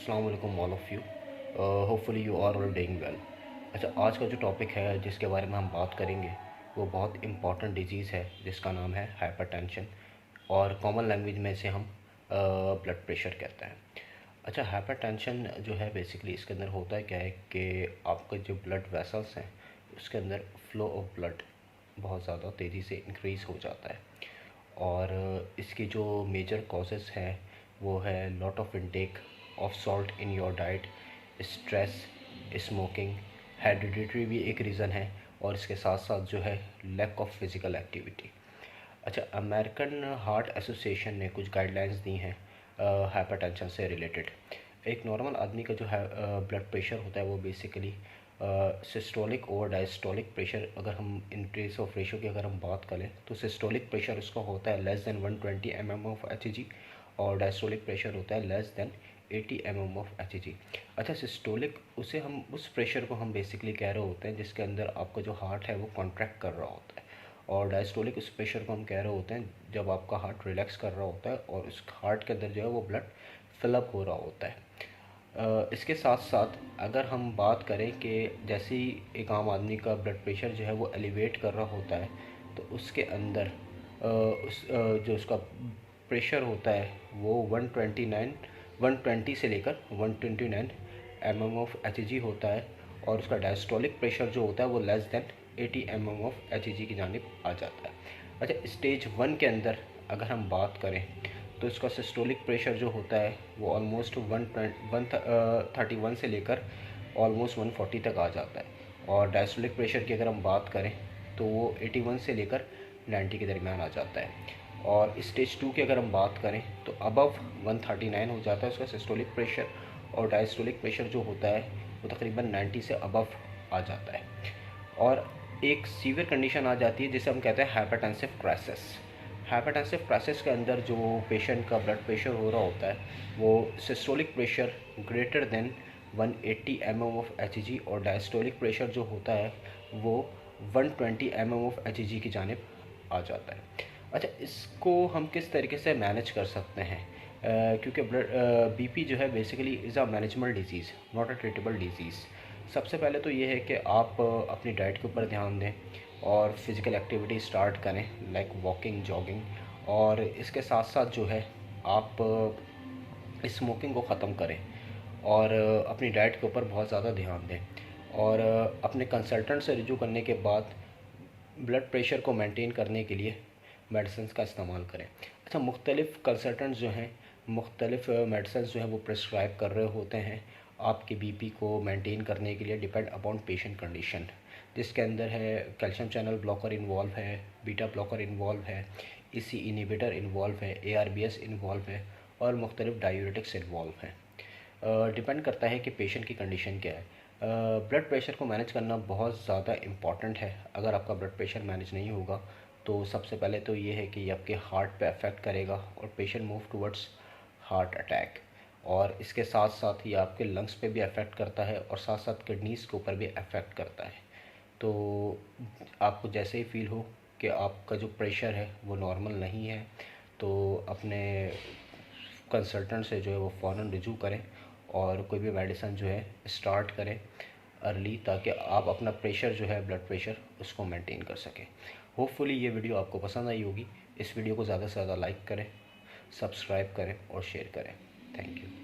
अस्सलाम वालेकुम all of you. Hopefully you are all doing well. अच्छा, आज का जो टॉपिक है जिसके बारे में हम बात करेंगे वो बहुत इम्पॉर्टेंट डिजीज़ है जिसका नाम है हाइपरटेंशन, और कॉमन लैंग्वेज में इसे हम ब्लड प्रेशर कहते हैं। अच्छा, हाइपरटेंशन जो है बेसिकली इसके अंदर होता है क्या है कि आपके जो ब्लड वेसल्स हैं उसके अंदर फ़्लो ऑफ ब्लड बहुत ज़्यादा तेज़ी से इंक्रीज़ हो जाता है, और इसकी जो मेजर कॉजेज़ हैं वो है lot of intake of salt in your diet, stress, smoking, hereditary भी एक रीज़न है, और इसके साथ साथ जो है लैक ऑफ फिज़िकल एक्टिविटी। अच्छा, अमेरिकन हार्ट एसोसिएशन ने कुछ गाइडलाइंस दी हैं हाइपरटेंशन से रिलेटेड। एक नॉर्मल आदमी का जो है ब्लड प्रेशर होता है वो बेसिकली सिस्टोलिक और डायस्टोलिक प्रेशर, अगर हम इन केस ऑफ रेशो की अगर हम बात करें तो सिस्टोलिक प्रेशर उसका होता है less than 120 mm of H, और डायस्टोलिक प्रेशर होता है less than 80 mm of H. अच्छा, सिस्टोलिक उसे हम उस प्रेशर को हम बेसिकली कह रहे होते हैं जिसके अंदर आपका जो हार्ट है वो कॉन्ट्रैक्ट कर रहा होता है, और डायस्टोलिक उस प्रेशर को हम कह रहे होते हैं जब आपका हार्ट रिलैक्स कर रहा होता है और उस हार्ट के अंदर जो है वो ब्लड फिलअप हो रहा होता है। इसके साथ साथ अगर हम बात करें कि जैसे ही एक आम आदमी का ब्लड प्रेशर जो है वो एलिवेट कर रहा होता है तो उसके अंदर जो उसका प्रेशर होता है वो 120 से लेकर 129 mm ऑफ एच होता है, और उसका डायस्टोलिक प्रेशर जो होता है वो less than 80 mm of H की जानिब आ जाता है। अच्छा, स्टेज 1 के अंदर अगर हम बात करें तो इसका सिस्टोलिक प्रेशर जो होता है वो ऑलमोस्ट 131 से लेकर ऑलमोस्ट 140 तक आ जाता है, और डायस्टोलिक प्रेशर की अगर हम बात करें तो वो 81 से लेकर 90 के दरमियान आ जाता है, और स्टेज 2 की अगर हम बात करें तो अबव 139 हो जाता है उसका सिस्टोलिक प्रेशर, और डायस्टोलिक प्रेशर जो होता है वो तकरीबन 90 से अबव आ जाता है, और एक सीवियर कंडीशन आ जाती है जिसे हम कहते हैं हाइपरटेंसिव क्राइसिस। हाइपरटेंसिव क्राइसिस के अंदर जो पेशेंट का ब्लड प्रेशर हो रहा होता है वो systolic pressure greater than 180 mm of H, और डायस्टोलिक प्रेशर जो होता है वो 120 mm ऑफ एच की जानिब आ जाता है। अच्छा, इसको हम किस तरीके से मैनेज कर सकते हैं, क्योंकि ब्लड बीपी जो है basically is a manageable disease, not a treatable disease. सबसे पहले तो ये है कि आप अपनी डाइट के ऊपर ध्यान दें और फिज़िकल एक्टिविटी स्टार्ट करें लाइक वॉकिंग, जॉगिंग, और इसके साथ साथ जो है आप स्मोकिंग को ख़त्म करें, और अपनी डाइट के ऊपर बहुत ज़्यादा ध्यान दें, और अपने कंसल्टेंट से रिव्यू करने के बाद ब्लड प्रेशर को मेंटेन करने के लिए मेडिसिन का इस्तेमाल करें। अच्छा, मुख्तलिफ़ कंसल्टेंट्स जो हैं मुख्तलिफ़ मेडिसिन जो हैं वो प्रिस्क्राइब कर रहे होते हैं आपके बीपी को मेंटेन करने के लिए, डिपेंड अपॉन पेशेंट कंडीशन, जिसके अंदर है कैल्शियम चैनल ब्लॉकर इन्वॉल्व है, बीटा ब्लॉकर इन्वॉल्व है, ईसी इनिबिटर इन्वॉल्व है, एआरबीएस इन्वॉल्व है, और मुख्तलिफ़ डायूरेटिक्स इन्वॉल्व हैं। डिपेंड करता है कि पेशेंट की कंडीशन क्या है। ब्लड प्रेशर को मैनेज करना बहुत ज़्यादा इम्पॉर्टेंट है। अगर आपका ब्लड प्रेशर मैनेज नहीं होगा तो सबसे पहले तो ये है कि ये आपके हार्ट पे अफेक्ट करेगा और patient move towards heart attack, और इसके साथ साथ ये आपके लंग्स पे भी अफेक्ट करता है और साथ साथ किडनीज़ के ऊपर भी अफेक्ट करता है। तो आपको जैसे ही फील हो कि आपका जो प्रेशर है वो नॉर्मल नहीं है तो अपने कंसल्टेंट से जो है वो फ़ौरन रिव्यू करें और कोई भी मेडिसिन जो है स्टार्ट करें अर्ली, ताकि आप अपना प्रेशर जो है ब्लड प्रेशर उसको मेंटेन कर सकें। होपफुली ये वीडियो आपको पसंद आई होगी। इस वीडियो को ज़्यादा से ज़्यादा लाइक करें, सब्सक्राइब करें और शेयर करें। Thank you.